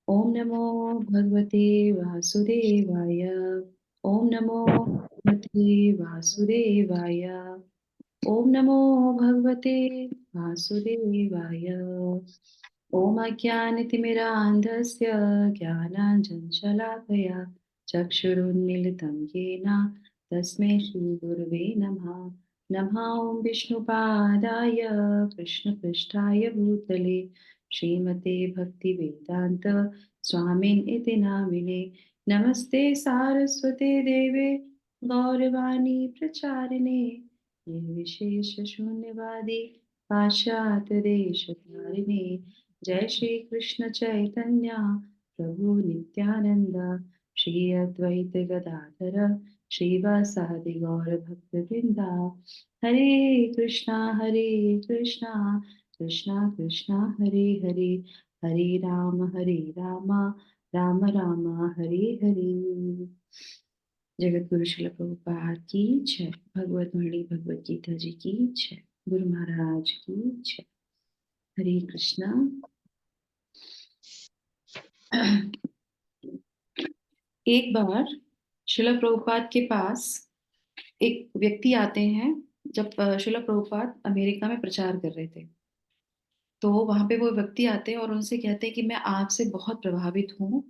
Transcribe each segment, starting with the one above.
ओम नमो भगवते वासुदेवाय। ओम नमो भगवते वासुदेवाय। ओम नमो भगवते वासुदेवाय। ओम अज्ञानतिमिरान्धस्य ज्ञानाञ्जनशलाकया चक्षुरुन्मीलितं येन तस्मै श्रीगुरुवे नमः। नमः ॐ विष्णुपादाय कृष्णपृष्ठाय भूतले श्रीमते भक्तिवेदान्त स्वामिन् इति नामिने। नमस्ते सारस्वते देवे गौरवाणी प्रचारिणे निर्विशेषशून्यवादी पाश्चात्यदेशतारिणे। जय श्री कृष्ण चैतन्य प्रभु नित्यानंद श्री अद्वैत गदाधर श्रीवासादि गौर भक्तवृंदा। हरे कृष्णा कृष्णा कृष्णा हरे हरे, हरे राम राम राम हरे हरे। जगत गुरु श्रील प्रभुपाद की जय। भगवत वाणी भगवत गीता जी की जय। गुरु महाराज की जय। हरे कृष्णा। एक बार श्रील प्रभुपाद के पास एक व्यक्ति आते हैं। जब श्रील प्रभुपाद अमेरिका में प्रचार कर रहे थे, तो वहां पे वो व्यक्ति आते हैं और उनसे कहते हैं कि मैं आपसे बहुत प्रभावित हूँ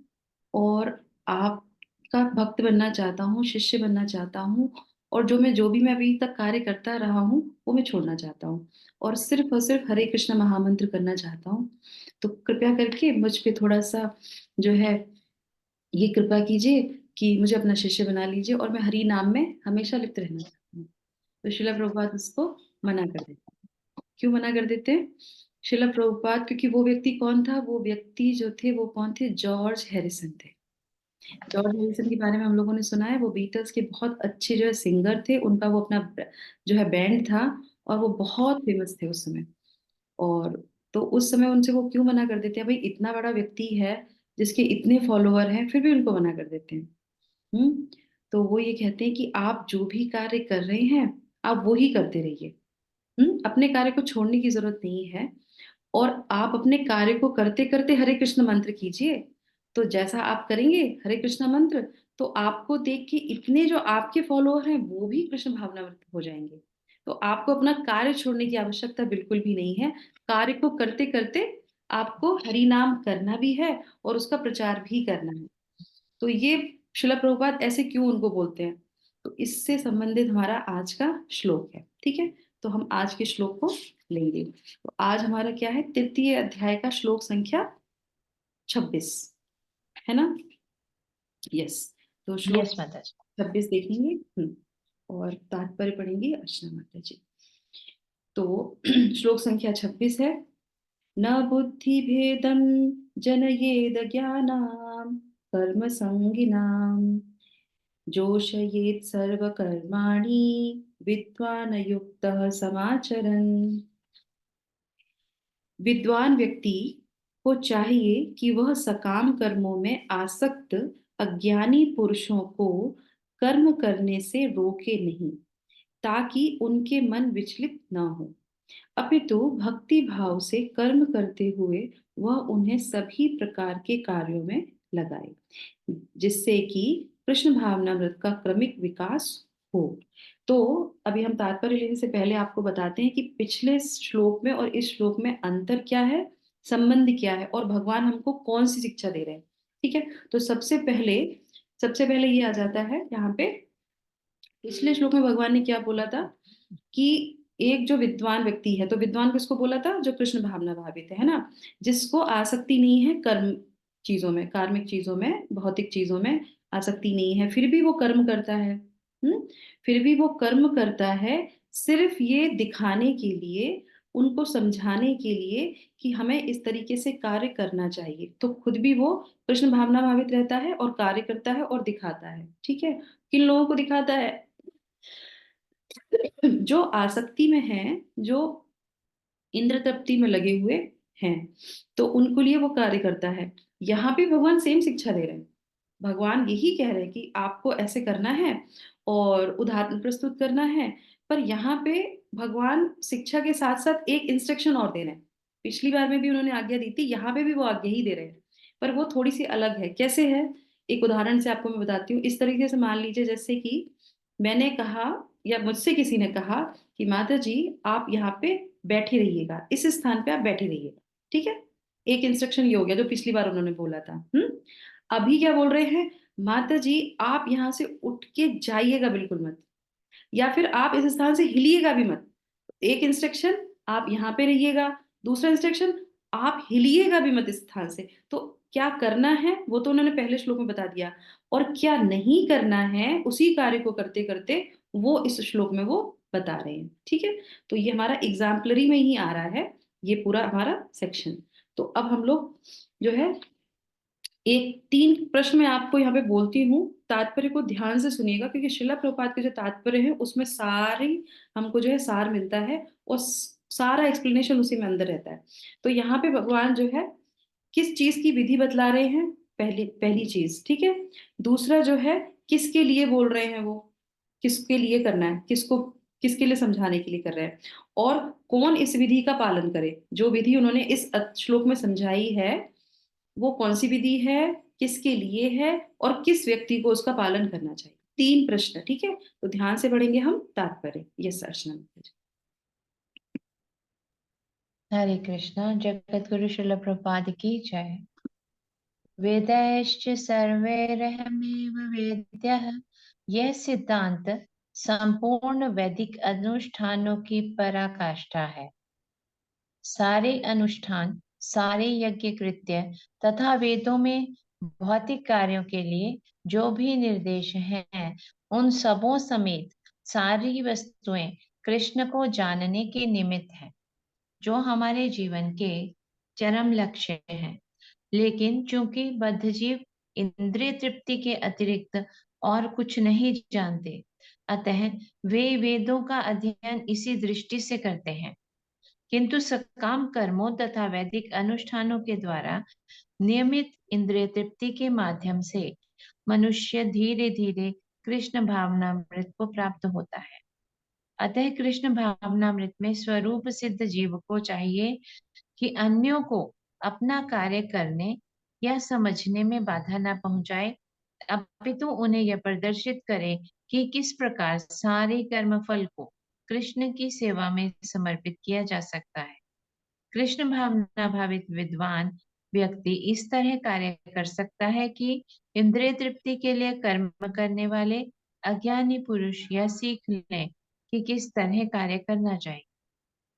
और आपका भक्त बनना चाहता हूँ, शिष्य बनना चाहता हूँ। और जो भी मैं अभी तक कार्य करता रहा हूँ वो मैं छोड़ना चाहता हूँ और सिर्फ हरे कृष्ण महामंत्र करना चाहता हूँ। तो कृपया करके मुझ पे थोड़ा सा जो है ये कृपा कीजिए कि मुझे अपना शिष्य बना लीजिए और मैं हरि नाम में हमेशा लिप्त रहना चाहता हूँ। तो श्रीला प्रभुपाद उसको मना कर देते हैं। क्यों मना कर देते हैं श्रीला प्रभुपाद? क्योंकि वो व्यक्ति कौन था? वो व्यक्ति जो थे वो कौन थे? जॉर्ज हैरिसन थे। जॉर्ज हैरिसन के बारे में हम लोगों ने सुना है। वो बीटल्स के बहुत अच्छे जो है सिंगर थे। उनका वो अपना जो है बैंड था और वो बहुत फेमस थे उस समय। और तो उस समय उनसे वो क्यों मना कर देते हैं? भाई इतना बड़ा व्यक्ति है जिसके इतने फॉलोअर हैं, फिर भी उनको मना कर देते हैं। हम्म। तो वो ये कहते हैं कि आप जो भी कार्य कर रहे हैं आप वो ही करते रहिए। अपने कार्य को छोड़ने की जरूरत नहीं है। और आप अपने कार्य को करते करते हरे कृष्ण मंत्र कीजिए। तो जैसा आप करेंगे हरे कृष्ण मंत्र, तो आपको देख के इतने जो आपके फॉलोअर हैं वो भी कृष्ण भावनावर्त हो जाएंगे। तो आपको अपना कार्य छोड़ने की आवश्यकता बिल्कुल भी नहीं है। कार्य को करते करते आपको हरि नाम करना भी है और उसका प्रचार भी करना है। तो ये शिला प्रभुपाद ऐसे क्यों उनको बोलते हैं? तो इससे संबंधित हमारा आज का श्लोक है। ठीक है, तो हम आज के श्लोक को लेंगे। तो आज हमारा क्या है? तृतीय अध्याय का श्लोक संख्या 26 है ना? यस। तो श्लोक यस माता जी। 26 देखेंगे। और तात्पर्य पढ़ेंगे अर्चना माता जी। तो श्लोक संख्या 26 है। न बुद्धि भेदम जनयेद ज्ञानाम कर्म संगिनाम जोषयेत् सर्वकर्माणि विद्वान युक्तः समाचरन्। विद्वान व्यक्ति को चाहिए कि वह सकाम कर्मों में आसक्त अज्ञानी पुरुषों को कर्म करने से रोके नहीं, ताकि उनके मन विचलित न हो, अपितु भक्ति भाव से कर्म करते हुए वह उन्हें सभी प्रकार के कार्यों में लगाए, जिससे कि कृष्ण भावनामृत का क्रमिक विकास हो। तो अभी हम तात्पर्य लेने से पहले आपको बताते हैं कि पिछले श्लोक में और इस श्लोक में अंतर क्या है, संबंध क्या है और भगवान हमको कौन सी शिक्षा दे रहे हैं। ठीक है, तो सबसे पहले ये आ जाता है यहाँ पे। पिछले श्लोक में भगवान ने क्या बोला था कि एक जो विद्वान व्यक्ति है, तो विद्वान किसको बोला था? जो कृष्ण भावना भावित है ना, जिसको आसक्ति नहीं है कर्म चीजों में, कार्मिक चीजों में, भौतिक चीजों में आसक्ति नहीं है, फिर भी वो कर्म करता है। हम्म। फिर भी वो कर्म करता है सिर्फ ये दिखाने के लिए, उनको समझाने के लिए कि हमें इस तरीके से कार्य करना चाहिए। तो खुद भी वो कृष्ण भावना भावित रहता है और कार्य करता है और दिखाता है। ठीक है, किन लोगों को दिखाता है? जो आसक्ति में हैं, जो इंद्र तृप्ति में लगे हुए हैं, तो उनको लिए वो कार्य करता है। यहाँ पे भगवान सेम शिक्षा दे रहे हैं। भगवान यही कह रहे हैं कि आपको ऐसे करना है और उदाहरण प्रस्तुत करना है। पर यहाँ पे भगवान शिक्षा के साथ साथ एक इंस्ट्रक्शन और दे रहे हैं। पिछली बार में भी उन्होंने आज्ञा दी थी, यहाँ पे भी वो आज्ञा ही दे रहे हैं। पर वो थोड़ी सी अलग है। कैसे है, एक उदाहरण से आपको मैं बताती हूँ। इस तरीके से मान लीजिए जैसे कि मैंने कहा या मुझसे किसी ने कहा कि माता जी आप यहाँ पे बैठे रहिएगा, इस स्थान पे आप बैठे रहिएगा, ठीक है। एक इंस्ट्रक्शन ये हो गया जो पिछली बार उन्होंने बोला था। अभी क्या बोल रहे हैं, माता जी आप यहाँ से उठ के जाइएगा बिल्कुल मत, या फिर आप इस स्थान से हिलिएगा भी मत। एक इंस्ट्रक्शन आप यहाँ पे रहिएगा, दूसरा इंस्ट्रक्शन आप हिलिएगा भी मत इस स्थान से। तो क्या करना है वो तो उन्होंने पहले श्लोक में बता दिया, और क्या नहीं करना है उसी कार्य को करते करते वो इस श्लोक में वो बता रहे हैं, ठीक है। तो ये हमारा एग्जाम्पलरी में ही आ रहा है, ये पूरा हमारा सेक्शन। तो अब हम लोग जो है एक 3 प्रश्न मैं आपको यहाँ पे बोलती हूँ, तात्पर्य को ध्यान से सुनिएगा, क्योंकि शिला प्रभुपाद के जो तात्पर्य है उसमें सारी हमको जो है सार मिलता है, और सारा एक्सप्लेनेशन उसी में अंदर रहता है। तो यहाँ पे भगवान जो है किस चीज की विधि बतला रहे हैं, पहली पहली चीज, ठीक है। दूसरा जो है किसके लिए बोल रहे हैं, वो किसके लिए करना है, किसको किसके लिए समझाने के लिए कर रहे हैं, और कौन इस विधि का पालन करे। जो विधि उन्होंने इस श्लोक में समझाई है वो कौन सी विधि है, किसके लिए है, और किस व्यक्ति को उसका पालन करना चाहिए। 3 प्रश्न, ठीक है। तो ध्यान से पढ़ेंगे हम तात्पर्य। यस अर्चना। हरे कृष्णा। जगत गुरु श्रील प्रभुपाद की जय। वेदैश्च सर्वैरहमेव वेद्यः। यह सिद्धांत संपूर्ण वैदिक अनुष्ठानों की पराकाष्ठा है। सारे अनुष्ठान, सारे यज्ञ कृत्य तथा वेदों में भौतिक कार्यों के लिए जो भी निर्देश हैं, उन सबों समेत सारी वस्तुएं कृष्ण को जानने के निमित्त हैं, जो हमारे जीवन के चरम लक्ष्य हैं। लेकिन चूंकि बद्धजीव इंद्रिय तृप्ति के अतिरिक्त और कुछ नहीं जानते, अतः वे वेदों का अध्ययन इसी दृष्टि से करते हैं। किंतु सकाम कर्मों तथा वैदिक अनुष्ठानों के द्वारा नियमित इंद्रिय तृप्ति के माध्यम से मनुष्य धीरे धीरे कृष्ण भावनामृत को प्राप्त होता है। अतः कृष्ण भावनामृत में स्वरूप सिद्ध जीव को चाहिए कि अन्यों को अपना कार्य करने या समझने में बाधा न पहुंचाए, अपितु उन्हें यह प्रदर्शित करे कि किस प्रकार सारे कर्म फल को कृष्ण की सेवा में समर्पित किया जा सकता है। कृष्ण भावना भावित विद्वान व्यक्ति इस तरह कार्य कर सकता है कि इंद्रिय तृप्ति के लिए कर्म करने वाले अज्ञानी पुरुष यह सीख लें कि किस तरह कार्य करना चाहिए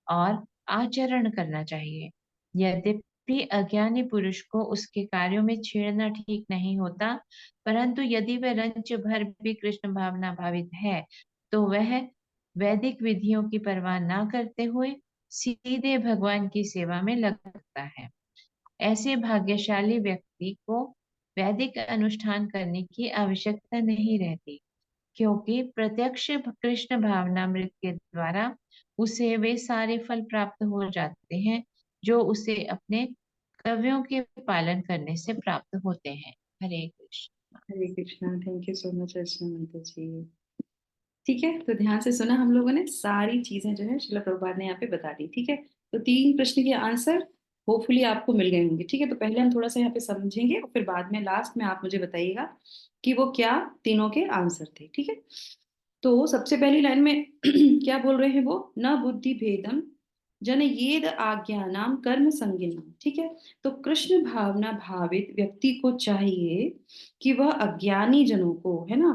और आचरण करना चाहिए। यद्यपि अज्ञानी पुरुष को उसके कार्यों में छेड़ना ठीक नहीं होता, परंतु यदि वह रंच भर भी कृष्ण भावना भावित है, तो वह वैदिक विधियों की परवाह न करते हुए सीधे भगवान की सेवा में लग सकता है। ऐसे भाग्यशाली व्यक्ति को वैदिक अनुष्ठान करने की आवश्यकता नहीं रहती, क्योंकि प्रत्यक्ष कृष्ण भावनामृत के द्वारा उसे वे सारे फल प्राप्त हो जाते हैं जो उसे अपने कर्तव्यों के पालन करने से प्राप्त होते हैं। हरे कृष्ण। हरे Krishna. Thank you so much Archana माता जी। ठीक है, तो ध्यान से सुना हम लोगों ने, सारी चीजें जो है शिला प्रभुपाद ने यहाँ पे बता दी, ठीक है। तो 3 प्रश्न के आंसर होपफुली आपको मिल गए होंगे, ठीक है। तो पहले हम थोड़ा सा यहाँ पे समझेंगे और फिर बाद में लास्ट में आप मुझे बताइएगा कि वो क्या तीनों के आंसर थे, ठीक है। तो सबसे पहली लाइन में क्या बोल रहे हैं वो, न बुद्धि भेदम जन येद आज्ञानाम कर्म संगिनाम, ठीक है। तो कृष्ण भावना भावित व्यक्ति को चाहिए कि वह अज्ञानी जनों को, है ना,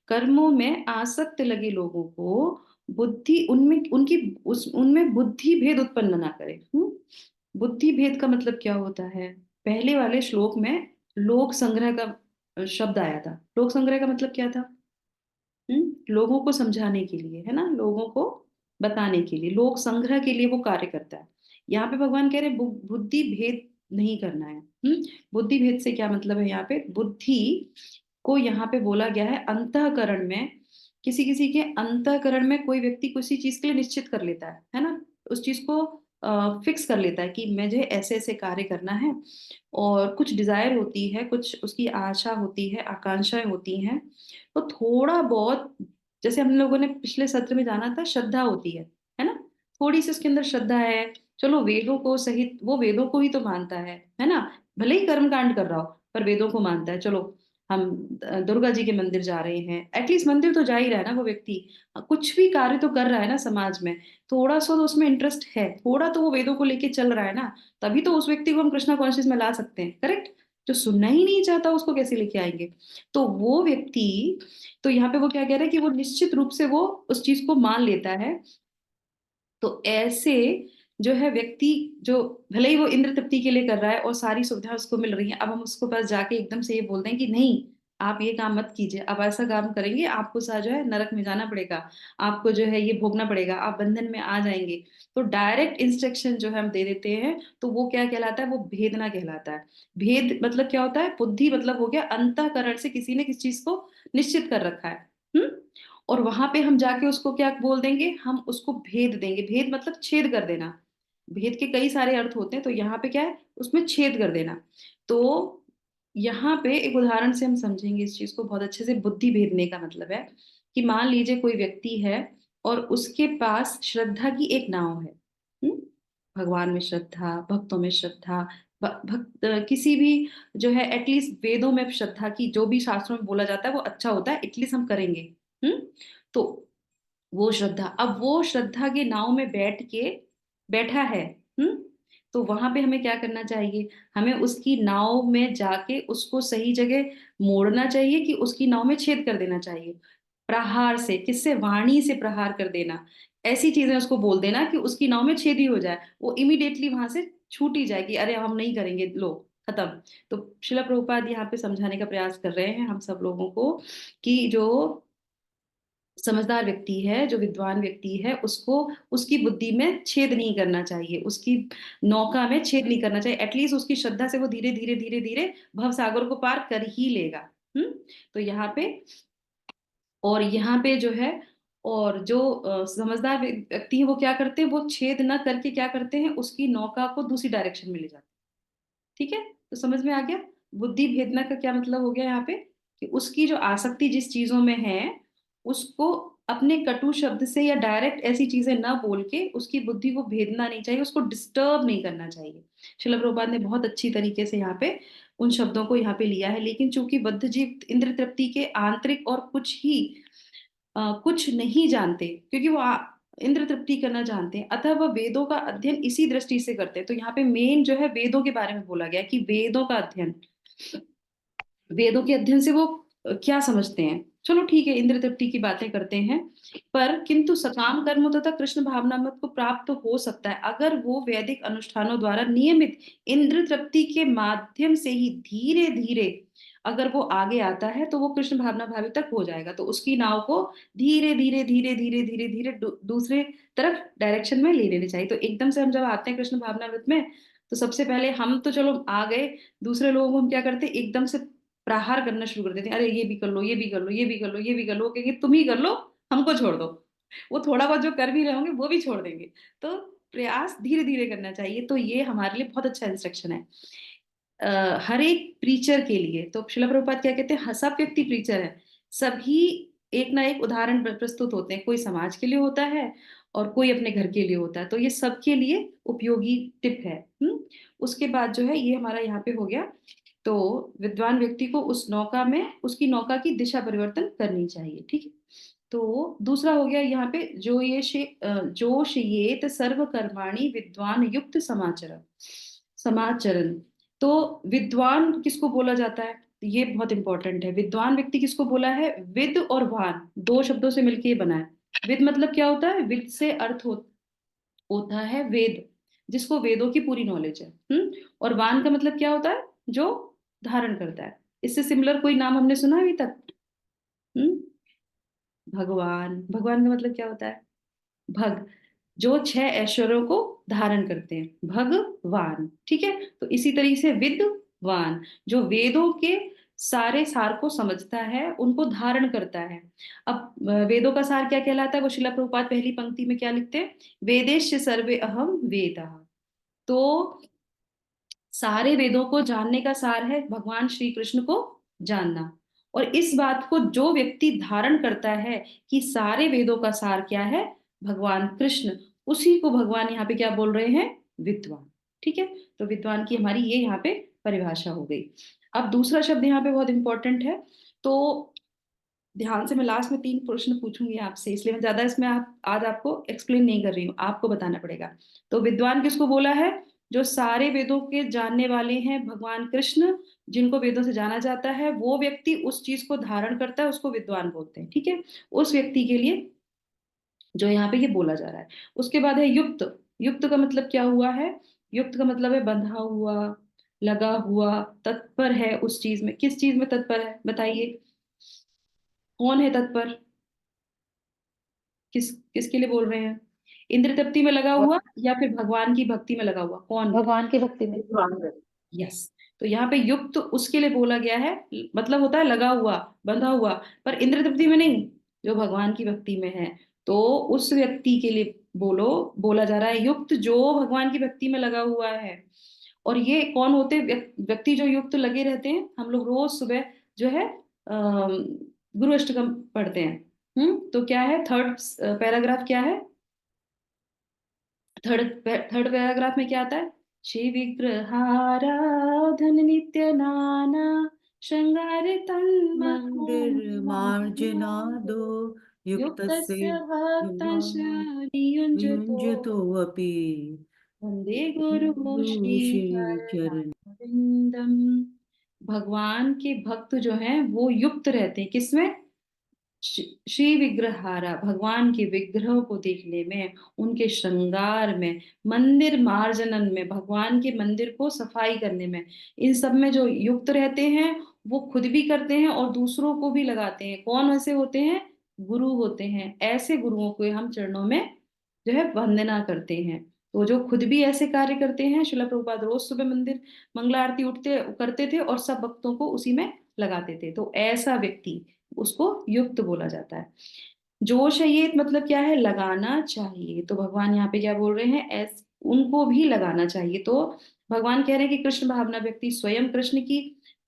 कर्मों में आसक्त लगे लोगों को बुद्धि उनमें उनकी उनमें बुद्धि भेद उत्पन्न ना करे। बुद्धि भेद का मतलब क्या होता है, पहले वाले श्लोक में लोक संग्रह का शब्द आया था। लोक संग्रह का मतलब क्या था, लोगों को समझाने के लिए, है ना, लोगों को बताने के लिए, लोक संग्रह के लिए वो कार्य करता है। यहाँ पे भगवान कह रहे हैं बुद्धि भेद नहीं करना है। बुद्धि भेद से क्या मतलब है, यहाँ पे बुद्धि को यहाँ पे बोला गया है अंतःकरण में। किसी किसी के अंतःकरण में कोई व्यक्ति किसी चीज के लिए निश्चित कर लेता है ना, उस चीज को फिक्स कर लेता है कि मुझे ऐसे ऐसे कार्य करना है, और कुछ डिजायर होती है, कुछ उसकी आशा होती है, आकांक्षाएं होती हैं। तो थोड़ा बहुत, जैसे हम लोगों ने पिछले सत्र में जाना था, श्रद्धा होती है ना, थोड़ी सी उसके अंदर श्रद्धा है। चलो वेदों को सहित वो वेदों को ही तो मानता है ना, भले ही कर्म कांड कर रहा हो पर वेदों को मानता है। चलो हम दुर्गा जी के मंदिर जा रहे हैं, एटलीस्ट मंदिर तो जा ही रहा है ना वो व्यक्ति, कुछ भी कार्य तो कर रहा है ना समाज में, थोड़ा सा तो उसमें इंटरेस्ट है, थोड़ा तो वो वेदों को लेके चल रहा है ना, तभी तो उस व्यक्ति को हम कृष्णा कॉन्शियस में ला सकते हैं, करेक्ट। जो सुनना ही नहीं चाहता उसको कैसे लेके आएंगे? तो वो व्यक्ति, तो यहाँ पे वो क्या कह रहा है कि वो निश्चित रूप से वो उस चीज को मान लेता है। तो ऐसे जो है व्यक्ति, जो भले ही वो इंद्र तृप्ति के लिए कर रहा है और सारी सुविधा उसको मिल रही है, अब हम उसको पास जाके एकदम से ये बोल दें कि नहीं आप ये काम मत कीजिए, अब ऐसा काम करेंगे आपको सा जो है नरक में जाना पड़ेगा, आपको जो है ये भोगना पड़ेगा, आप बंधन में आ जाएंगे। तो डायरेक्ट इंस्ट्रक्शन जो है हम दे देते हैं, तो वो क्या कहलाता है? वो भेदना कहलाता है। भेद मतलब क्या होता है? बुद्धि मतलब हो गया अंतःकरण से किसी ने किसी चीज को निश्चित कर रखा है। हम्म। और वहां पे हम जाके उसको क्या बोल देंगे? हम उसको भेद देंगे। भेद मतलब छेद कर देना। भेद के कई सारे अर्थ होते हैं, तो यहाँ पे क्या है? उसमें छेद कर देना। तो यहाँ पे एक उदाहरण से हम समझेंगे इस चीज को बहुत अच्छे से। बुद्धि भेदने का मतलब है कि मान लीजिए कोई व्यक्ति है और उसके पास श्रद्धा की एक नाव है। हम्म? भगवान में श्रद्धा, भक्तों में श्रद्धा, भक्त किसी भी जो है एटलीस्ट वेदों में श्रद्धा की, जो भी शास्त्रों में बोला जाता है वो अच्छा होता है, एटलीस्ट हम करेंगे। हम्म। तो वो श्रद्धा, अब वो श्रद्धा के नाव में बैठा है। हम्म। तो वहां पे हमें क्या करना चाहिए? हमें उसकी नाव में जाके उसको सही जगह मोड़ना चाहिए, कि उसकी नाव में छेद कर देना चाहिए प्रहार से। किससे? वाणी से प्रहार कर देना। ऐसी चीजें उसको बोल देना कि उसकी नाव में छेद ही हो जाए, वो इमीडिएटली वहां से छूट ही जाएगी, अरे हम नहीं करेंगे, लो खत्म। तो शिला प्रभुपाद यहाँ पे समझाने का प्रयास कर रहे हैं हम सब लोगों को कि जो समझदार व्यक्ति है, जो विद्वान व्यक्ति है, उसको उसकी बुद्धि में छेद नहीं करना चाहिए, उसकी नौका में छेद नहीं करना चाहिए। एटलीस्ट उसकी श्रद्धा से वो धीरे धीरे धीरे धीरे भव सागर को पार कर ही लेगा। हम्म। तो यहाँ पे, और यहाँ पे जो है, और जो समझदार व्यक्ति है वो क्या करते हैं? वो छेद न करके क्या करते हैं? उसकी नौका को दूसरी डायरेक्शन में ले जाते हैं। ठीक है। तो समझ में आ गया बुद्धि भेदना का क्या मतलब हो गया यहाँ पे? कि उसकी जो आसक्ति जिस चीजों में है, उसको अपने कटु शब्द से या डायरेक्ट ऐसी चीजें ना बोल के उसकी बुद्धि को भेदना नहीं चाहिए, उसको डिस्टर्ब नहीं करना चाहिए। शिला प्रभुपाद ने बहुत अच्छी तरीके से यहाँ पे उन शब्दों को यहाँ पे लिया है। लेकिन चूंकि बद्ध जीव इंद्र तृप्ति के आंतरिक और कुछ नहीं जानते, क्योंकि वो इंद्र तृप्ति करना जानते हैं, अतः वह वेदों का अध्ययन इसी दृष्टि से करते हैं। तो यहाँ पे मेन जो है वेदों के बारे में बोला गया कि वेदों का अध्ययन, वेदों के अध्ययन से वो क्या समझते हैं। चलो ठीक है, इंद्र तृप्ति की बातें करते हैं, पर किंतु सकाम कर्मों तथा कृष्ण भावनामृत को प्राप्त तो हो सकता है अगर वो वैदिक अनुष्ठानों द्वारा नियमित इंद्र तृप्ति के माध्यम से ही धीरे धीरे अगर वो आगे आता है, तो वो कृष्ण भावना भावी तक हो जाएगा। तो उसकी नाव को धीरे धीरे धीरे धीरे धीरे धीरे दूसरे तरफ डायरेक्शन में ले लेनी चाहिए। तो एकदम से हम जब आते हैं कृष्ण भावनामृत में, तो सबसे पहले हम तो चलो आ गए, दूसरे लोगों को हम क्या करते हैं? एकदम से प्रहार करना शुरू कर देते हैं, अरे ये भी कर लो, ये भी कर लो, ये भी कर लो, ये भी कर लो, कहेंगे तुम ही कर लो, हमको छोड़ दो। वो थोड़ा बहुत जो कर भी रहे होंगे वो भी छोड़ देंगे। तो प्रयास धीरे धीरे करना चाहिए। तो ये हमारे लिए बहुत अच्छा इंस्ट्रक्शन है हर एक प्रीचर के लिए। तो शिला प्रभुपाद क्या कहते हैं? सब व्यक्ति प्रीचर है, सभी एक ना एक उदाहरण प्रस्तुत होते हैं, कोई समाज के लिए होता है और कोई अपने घर के लिए होता है। तो ये सबके लिए उपयोगी टिप है। उसके बाद जो है ये हमारा यहाँ पे हो गया। तो विद्वान व्यक्ति को उस नौका में उसकी नौका की दिशा परिवर्तन करनी चाहिए। ठीक है। तो दूसरा हो गया यहाँ पे, जोशयेत सर्व कर्माणि विद्वान युक्त समाचरण। समाचरण। तो विद्वान किसको बोला जाता है? ये बहुत इंपॉर्टेंट है। विद्वान व्यक्ति किसको बोला है? विद और वान दो शब्दों से मिलकर ये बना है। विद मतलब क्या होता है? विद से अर्थ होता है वेद, जिसको वेदों की पूरी नॉलेज है। और वान का मतलब क्या होता है? जो धारण करता है। इससे सिमिलर कोई नाम हमने सुना है अभी तक? हम्म। भगवान। भगवान का मतलब क्या होता है? भग, जो छह ऐश्वर्यों को धारण करते हैं, भगवान। ठीक है। तो इसी तरीके से विद्वान, जो वेदों के सारे सार को समझता है, उनको धारण करता है। अब वेदों का सार क्या कहलाता है? वो शिला प्रभुपाद पहली पंक्ति में क्या लिखते हैं? वेदेश सर्वे अहम वेदा। तो सारे वेदों को जानने का सार है भगवान श्री कृष्ण को जानना। और इस बात को जो व्यक्ति धारण करता है कि सारे वेदों का सार क्या है? भगवान कृष्ण, उसी को भगवान यहाँ पे क्या बोल रहे हैं? विद्वान। ठीक है। तो विद्वान की हमारी ये यहाँ पे परिभाषा हो गई। अब दूसरा शब्द यहाँ पे बहुत इंपॉर्टेंट है, तो ध्यान से, मैं लास्ट में 3 प्रश्न पूछूंगी आपसे, इसलिए मैं ज्यादा इसमें आज आपको एक्सप्लेन नहीं कर रही हूँ, आपको बताना पड़ेगा। तो विद्वान किसको बोला है? जो सारे वेदों के जानने वाले हैं, भगवान कृष्ण, जिनको वेदों से जाना जाता है, वो व्यक्ति उस चीज को धारण करता है, उसको विद्वान बोलते हैं। ठीक है, उस व्यक्ति के लिए जो यहाँ पे ये बोला जा रहा है। उसके बाद है युक्त। युक्त का मतलब क्या हुआ है? युक्त का मतलब है बंधा हुआ, लगा हुआ, तत्पर है उस चीज में। किस चीज में तत्पर है बताइए? कौन है तत्पर? किसके लिए बोल रहे हैं? इंद्र तृप्ति में लगा हुआ, या फिर भगवान की भक्ति में लगा हुआ? कौन? भगवान की भक्ति में। यस। तो यहाँ पे युक्त उसके लिए बोला गया है, मतलब होता है लगा हुआ, बंधा हुआ, पर इंद्र तृप्ति में नहीं, जो भगवान की भक्ति में है। तो उस व्यक्ति के लिए बोला जा रहा है युक्त, जो भगवान की भक्ति में लगा हुआ है। और ये कौन होते हैं व्यक्ति जो युक्त लगे रहते हैं? हम लोग रोज सुबह जो है गुरु अष्टकम पढ़ते हैं। तो क्या है थर्ड पैराग्राफ? क्या है थर्ड पैराग्राफ में? क्या आता है? श्री विग्रहाराधन नित्य नाना श्रृंगार मंदिर मार्जना दो युक्तस्य युक्तस्य भक्तस्य नियुञ्जतो युञ्जतो अपि वंदे गुरु श्री श्रीचरण। चरणविंदम। भगवान के भक्त जो हैं वो युक्त रहते हैं, किसमें? श्री विग्रहारा, भगवान के विग्रह को देखने में, उनके श्रृंगार में, मंदिर मार्जनन में, भगवान के मंदिर को सफाई करने में, इन सब में जो युक्त रहते हैं, वो खुद भी करते हैं और दूसरों को भी लगाते हैं। कौन ऐसे होते हैं? गुरु होते हैं। ऐसे गुरुओं को हम चरणों में जो है वंदना करते हैं। तो जो खुद भी ऐसे कार्य करते हैं, शिला प्रभुपाद रोज सुबह मंदिर मंगला आरती उठते करते थे और सब भक्तों को उसी में लगाते थे, तो ऐसा व्यक्ति, उसको युक्त बोला जाता है। जोश है ये मतलब क्या है? लगाना चाहिए। तो भगवान यहाँ पे क्या बोल रहे हैं? उनको भी लगाना चाहिए। तो भगवान कह रहे हैं कि कृष्ण भावना व्यक्ति स्वयं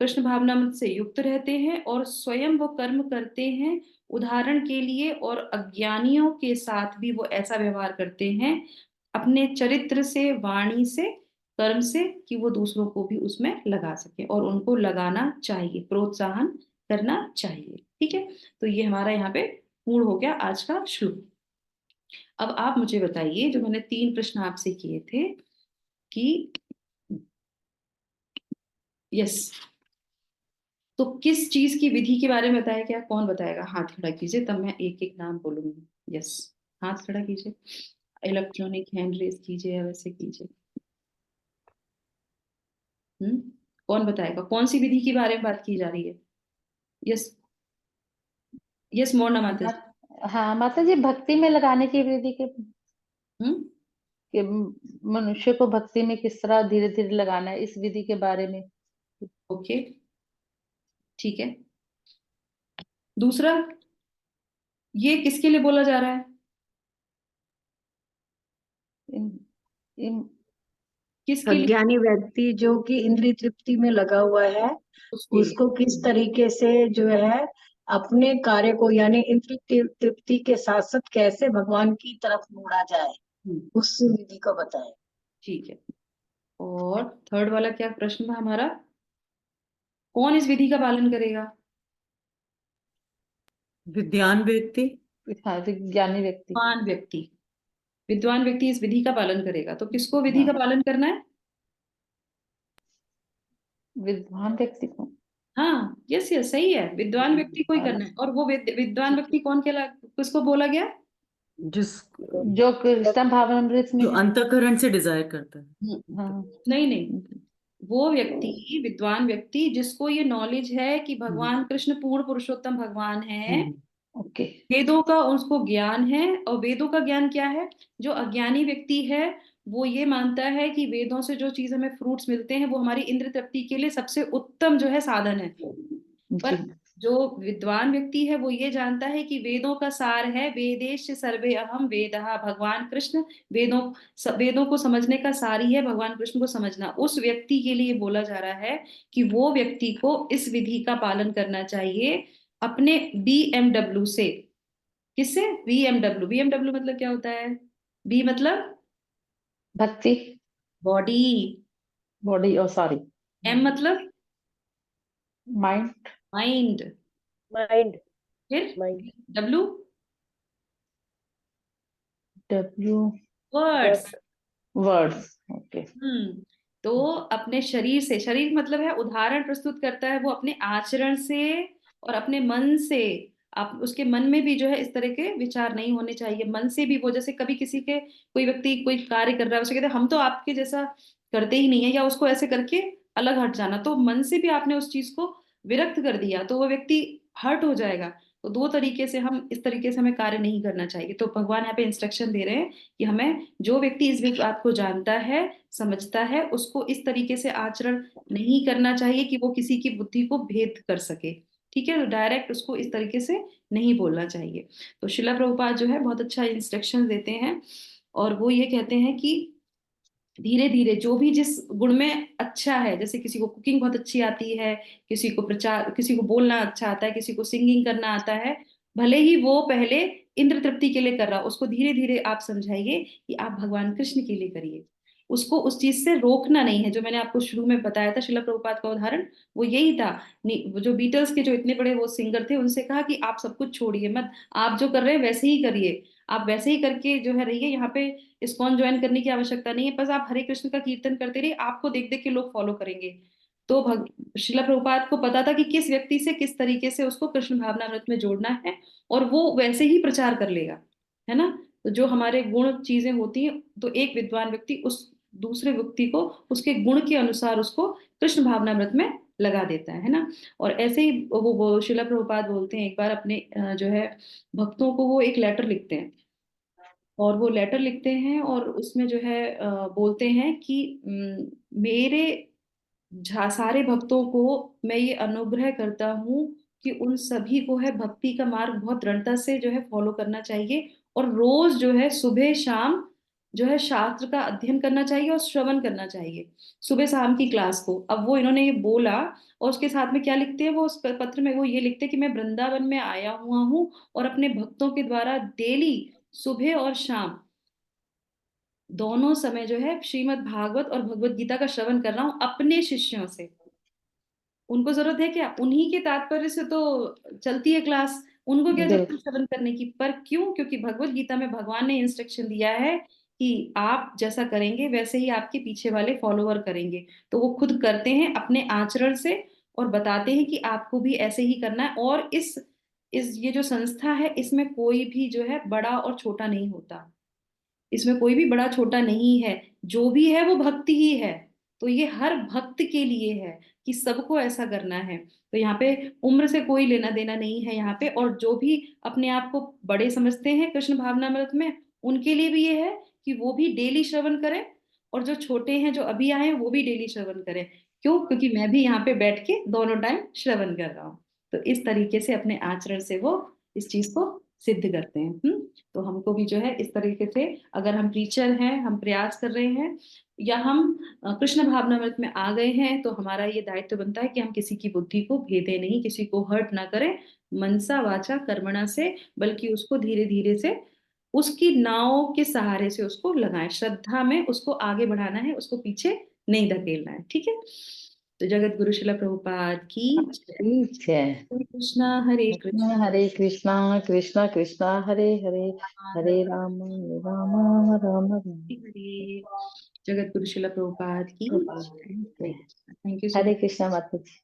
कृष्ण भावना से युक्त रहते हैं और स्वयं वो कर्म करते हैं उदाहरण के लिए, और अज्ञानियों के साथ भी वो ऐसा व्यवहार करते हैं अपने चरित्र से, वाणी से, कर्म से, कि वो दूसरों को भी उसमें लगा सके, और उनको लगाना चाहिए, प्रोत्साहन करना चाहिए। ठीक है, तो ये हमारा यहाँ पे पूर्ण हो गया आज का श्लोक। अब आप मुझे बताइए, जो मैंने 3 प्रश्न आपसे किए थे कि यस, तो किस चीज की विधि के बारे में बताया? क्या कौन बताएगा? हाथ खड़ा कीजिए, तब मैं एक एक नाम बोलूंगी। यस, हाथ खड़ा कीजिए, इलेक्ट्रॉनिक हैंड रेस कीजिए या वैसे कीजिए। हम्म कौन बताएगा? कौन सी विधि के बारे में बात की जा रही है? यस, यस मोना माता जी। हाँ माता जी, भक्ति में लगाने की विधि के, हम्म कि मनुष्य को भक्ति में किस तरह धीरे धीरे लगाना है, इस विधि के बारे में। ओके, ठीक है। दूसरा, ये किसके लिए बोला जा रहा है? इन, इन, किसके लिए? अज्ञानी व्यक्ति जो कि इंद्रिय तृप्ति में लगा हुआ है, उसके लिए। उसको किस तरीके से जो है अपने कार्य को, यानी इंद्रिय तृप्ति के साथ साथ कैसे भगवान की तरफ मोड़ा जाए, हम्म उस विधि को बताए। ठीक है। और थर्ड वाला क्या प्रश्न था हमारा? कौन इस विधि का पालन करेगा? विद्वान व्यक्ति। हाँ, विज्ञानी व्यक्ति। विद्वान व्यक्ति। विद्वान व्यक्ति इस विधि का पालन करेगा। तो किसको विधि हाँ, का पालन करना है? विद्वान व्यक्ति को। हाँ, यस यस, सही है, विद्वान व्यक्ति को ही हाँ, करना है। और वो विद्वान ठीक है। व्यक्ति कौन कहला, किसको बोला गया? जिस जो कृष्ण भावनामृत में जो है। अंतःकरण से डिजायर करता है। हाँ। नहीं नहीं, वो व्यक्ति, विद्वान व्यक्ति जिसको ये नॉलेज है कि हम्म, भगवान कृष्ण पूर्ण पुरुषोत्तम भगवान है, हम्म, ओके। वेदों का उसको ज्ञान है। और वेदों का ज्ञान क्या है? जो अज्ञानी व्यक्ति है वो ये मानता है कि वेदों से जो चीज हमें फ्रूट्स मिलते हैं वो हमारी इंद्र तृप्ति के लिए सबसे उत्तम जो है साधन है। जी। पर जो विद्वान व्यक्ति है वो ये जानता है कि वेदों का सार है, वेदेश सर्वे अहम वेदः, भगवान कृष्ण, वेदों को समझने का सार ही है भगवान कृष्ण को समझना। उस व्यक्ति के लिए बोला जा रहा है कि वो व्यक्ति को इस विधि का पालन करना चाहिए अपने बीएमडब्ल्यू से। किससे? बीएमडब्ल्यू। बीएमडब्ल्यू मतलब क्या होता है? बी मतलब भक्ति। बॉडी, बॉडी, और सॉरी। एम मतलब माइंड माइंड, माइंड फिर mind W W words. Words okay तो अपने शरीर से, शरीर मतलब है उदाहरण प्रस्तुत करता है, वो अपने आचरण से और अपने मन से। आप उसके मन में भी जो है इस तरह के विचार नहीं होने चाहिए, मन से भी वो, जैसे कभी किसी के कोई व्यक्ति कोई कार्य कर रहा है, उसे कहते हैं हम तो आपके जैसा करते ही नहीं है, या उसको ऐसे करके अलग हट जाना, तो मन से भी आपने उस चीज को विरक्त कर दिया तो वो व्यक्ति हर्ट हो जाएगा। तो दो तरीके से हम, इस तरीके से हमें कार्य नहीं करना चाहिए। तो भगवान यहाँ पे इंस्ट्रक्शन दे रहे हैं कि हमें, जो व्यक्ति इस बात को जानता है समझता है, उसको इस तरीके से आचरण नहीं करना चाहिए कि वो किसी की बुद्धि को भेद कर सके। ठीक है, तो डायरेक्ट उसको इस तरीके से नहीं बोलना चाहिए। तो शिला प्रभुपाद जो है बहुत अच्छा इंस्ट्रक्शन देते हैं, और वो ये कहते हैं कि धीरे धीरे जो भी जिस गुण में अच्छा है, जैसे किसी को कुकिंग बहुत अच्छी आती है, किसी को प्रचार, किसी को बोलना अच्छा आता है, किसी को सिंगिंग करना आता है, भले ही वो पहले इंद्र तृप्ति के लिए कर रहा, उसको धीरे धीरे आप समझाइए कि आप भगवान कृष्ण के लिए करिए। उसको उस चीज से रोकना नहीं है। जो मैंने आपको शुरू में बताया था शिला प्रभुपाद का उदाहरण, वो यही था। वो जो बीटल्स के जो इतने बड़े वो सिंगर थे, उनसे कहा कि आप सब कुछ छोड़िए मत, आप जो कर रहे हैं वैसे ही करिए, आप वैसे ही करके जो है रहिए, यहाँ पे इस्कॉन ज्वाइन करने की आवश्यकता नहीं है, बस आप हरे कृष्ण का कीर्तन करते रहिए, आपको देख देख के लोग फॉलो करेंगे। तो शिला प्रभुपाद को पता था कि किस व्यक्ति से किस तरीके से उसको कृष्ण भावनामृत में जोड़ना है, और वो वैसे ही प्रचार कर लेगा, है ना। तो जो हमारे गुण चीजें होती हैं, तो एक विद्वान व्यक्ति उस दूसरे व्यक्ति को उसके गुण के अनुसार उसको कृष्ण भावनामृत में लगा देता है ना। और ऐसे ही वो शिला प्रभुपाद बोलते हैं, एक बार अपने जो है भक्तों को वो एक लेटर लिखते हैं, और वो लेटर लिखते हैं और उसमें जो है बोलते हैं कि मेरे सारे भक्तों को मैं ये अनुग्रह करता हूँ कि उन सभी को है भक्ति का मार्ग बहुत दृढ़ता से जो है फॉलो करना चाहिए, और रोज जो है सुबह शाम जो है शास्त्र का अध्ययन करना चाहिए और श्रवण करना चाहिए, सुबह शाम की क्लास को। अब वो इन्होंने ये बोला, और उसके साथ में क्या लिखते हैं वो उस पत्र में, वो ये लिखते हैं कि मैं वृंदावन में आया हुआ हूँ और अपने भक्तों के द्वारा डेली सुबह और शाम दोनों समय जो है श्रीमद् भागवत और भगवत गीता का श्रवण कर रहा हूँ अपने शिष्यों से। उनको जरूरत है क्या, उन्हीं के तात्पर्य से तो चलती है क्लास, उनको क्या जरूरत है बिल्कुल श्रवण करने की, पर क्यों, क्योंकि भगवत गीता में भगवान ने इंस्ट्रक्शन दिया है कि आप जैसा करेंगे वैसे ही आपके पीछे वाले फॉलोवर करेंगे। तो वो खुद करते हैं अपने आचरण से, और बताते हैं कि आपको भी ऐसे ही करना है। और इस ये जो संस्था है, इसमें कोई भी जो है बड़ा और छोटा नहीं होता, इसमें कोई भी बड़ा छोटा नहीं है, जो भी है वो भक्ति ही है। तो ये हर भक्त के लिए है कि सबको ऐसा करना है। तो यहाँ पे उम्र से कोई लेना देना नहीं है यहाँ पे, और जो भी अपने आप को बड़े समझते हैं कृष्ण भावनामृत में, उनके लिए भी ये है कि वो भी डेली श्रवण करें, और जो छोटे हैं जो अभी आए हैं वो भी डेली श्रवण करें। क्यों, क्योंकि मैं भी यहाँ पे बैठ के दोनों टाइम श्रवण कर रहा हूँ। तो इस तरीके से अपने आचरण से वो इस चीज को सिद्ध करते हैं। तो हमको भी जो है इस तरीके से, अगर हम टीचर हैं, हम प्रयास कर रहे हैं, या हम कृष्ण भावनामृत में आ गए हैं, तो हमारा ये दायित्व बनता है कि हम किसी की बुद्धि को भेदे नहीं, किसी को हर्ट ना करें मनसा वाचा कर्मणा से, बल्कि उसको धीरे धीरे से उसकी नाव के सहारे से उसको लगाएं, श्रद्धा में उसको आगे बढ़ाना है, उसको पीछे नहीं धकेलना है। ठीक है। तो जगत गुरु शिला प्रभुपाद की जय। ठीक है। हरे कृष्णा हरे कृष्णा हरे कृष्णा कृष्णा कृष्णा हरे हरे हरे राम राम राम राम। हरे। जगत गुरु शिला प्रभुपाद की ठीक है। Thank you so Hare much. Krishna माता जी।